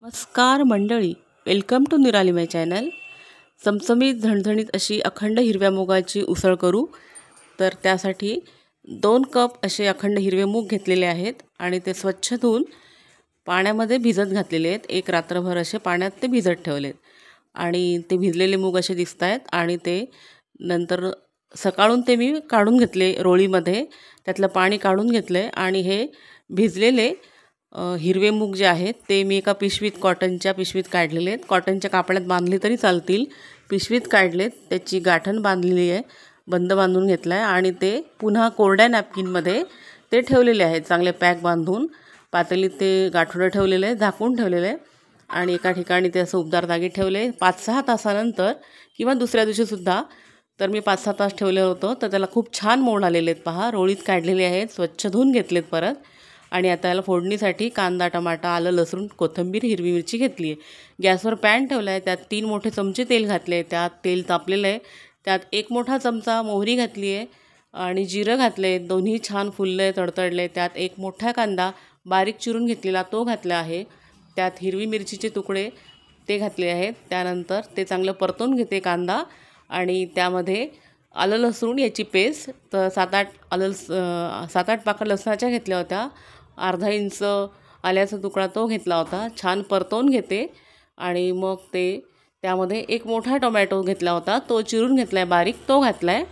नमस्कार मंडळी, welcome to निराली माय चॅनल। चमचमीत झणझणीत अशी अखंड हिरव्या मुगाची उसळ करू। तर त्यासाठी 2 कप असे अखंड हिरवे मूग घेतलेले आहेत आणि ते स्वच्छ धुवून पाण्यामध्ये भिजत घातलेले आहेत। एक रात्रभर असे पाण्यात ते भिजत ठेवलेत आणि ते भिजलेले मूग असे दिसत आहेत आणि ते नंतर सकाळून ते मी काढून घेतले रोळीमध्ये, त्यातलं पाणी काढून घेतले आणि हे भिजलेले हिरवे मूग जे आहेत ते मी एका पिशवीत, कॉटनच्या पिशवीत काढलेले आहेत। कॉटनच्या कापड्यात बांधले तरी चालतील, पिशवीत काढलेत, त्याची गाठण बांधलेली आहे, बंद बांधून घेतला आहे आणि ते पुन्हा कोरड्या नॅपकिनमध्ये ते ठेवलेले आहेत। चांगले पॅक बांधून पातेलीत ते गाठोडं ठेवलेलं आहे, झाकून ठेवलेलं आहे आणि एका ठिकाणी ते असं उबदार जागी ठेवले। 5-6 तासानंतर किंवा दुसऱ्या दिवशीसुद्धा, तर मी 5-6 तास ठेवलं होतं, तर त्याला खूप छान मोड आलेले आहेत। पहा, रोळीत काढलेले आहेत, स्वच्छ धुवून घेतलेत परत आणि आता याला फोडणीसाठी कांदा, टमाटा, आलं, लसूण, कोथिंबीर, हिरवी मिरची घेतली आहे। गॅसवर पॅन ठेवला आहे, त्यात 3 मोठे चमचे तेल घातले, त्यात तेल तापलेलं आहे, त्यात 1 मोठा चमचा मोहरी घातली आहे आणि जिरं घातले, दोन्ही छान फुलले, तडतडले। त्यात 1 मोठा कांदा बारीक चिरून घेतलेला तो घातला आहे, त्यात हिरवी मिरचीचे तुकडे ते घातले आहेत। त्यानंतर ते चांगलं परतून घेते कांदा आणि त्यामध्ये आलं लसूण याची पेस्ट, तर 7-8 पाकळ्या लसणाच्या घेतल्या होत्या, अर्धा इंच आल्याचा तुकडा तो घेतला होता, छान परतवून घेते आणि मग ते त्यामध्ये 1 मोठा टोमॅटो घेतला होता, तो चिरून घेतला आहे बारीक, तो घातला आहे।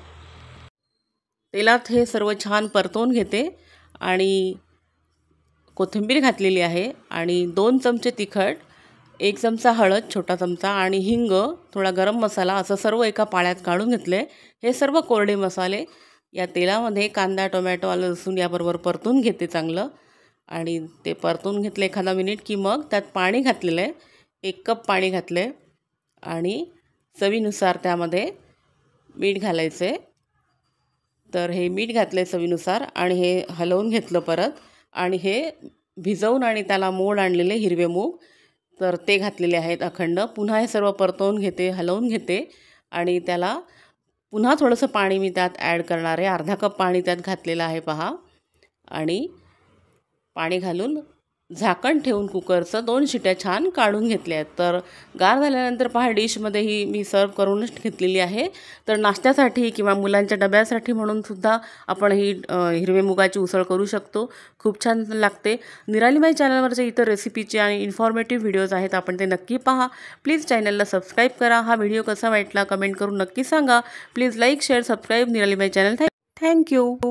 तेलात हे सर्व छान परतवून घेते आणि कोथिंबीर घातलेली आहे आणि 2 चमचे तिखट, 1 चमचा हळद, छोटा चमचा आणि हिंग, थोडा गरम मसाला, असं सर्व एका पाण्यात काढून घेतले। हे सर्व कोरडे मसाले या तेलामध्ये कांदा, टोमॅटो, आलं, लसूण याबरोबर परतून घेते चांगलं आणि ते परतून घेतले एखादा मिनिट की मग त्यात पाणी घातलेलं आहे, 1 कप पाणी घातले आणि चवीनुसार त्यामध्ये मीठ घालायचे। तर हे मीठ घातले चवीनुसार आणि हे हलवून घेतलं परत आणि हे भिजवून आणि त्याला मोड आणलेले हिरवे मूग, तर ते घातलेले आहेत अखंड। पुन्हा हे सर्व परतवून घेते, हलवून घेते आणि त्याला पुन्हा थोडंसं पाणी मी त्यात ॲड करणार आहे, अर्धा कप पाणी त्यात घातलेलं आहे पहा आणि पाणी घालून झाकण ठेवून कुकरचं 2 शिट्या छान काढून घेतल्या आहेत। तर गार झाल्यानंतर पहा डिशमध्ये ही मी सर्व करूनच घेतलेली आहे। तर नाश्त्यासाठी किंवा मुलांच्या डब्यासाठी म्हणून सुद्धा आपण ही हिरवे मुगाची उसळ करू शकतो, खूप छान लागते। निराली माय चॅनलवरचे इतर रेसिपीचे आणि इन्फॉर्मेटिव्ह व्हिडिओज आहेत, आपण ते नक्की पहा। प्लीज चॅनलला सबस्क्राईब करा। हा व्हिडिओ कसा वाटला कमेंट करून नक्की सांगा। प्लीज लाईक, शेअर, सबस्क्राईब निराली माय चॅनल। थँक्यू।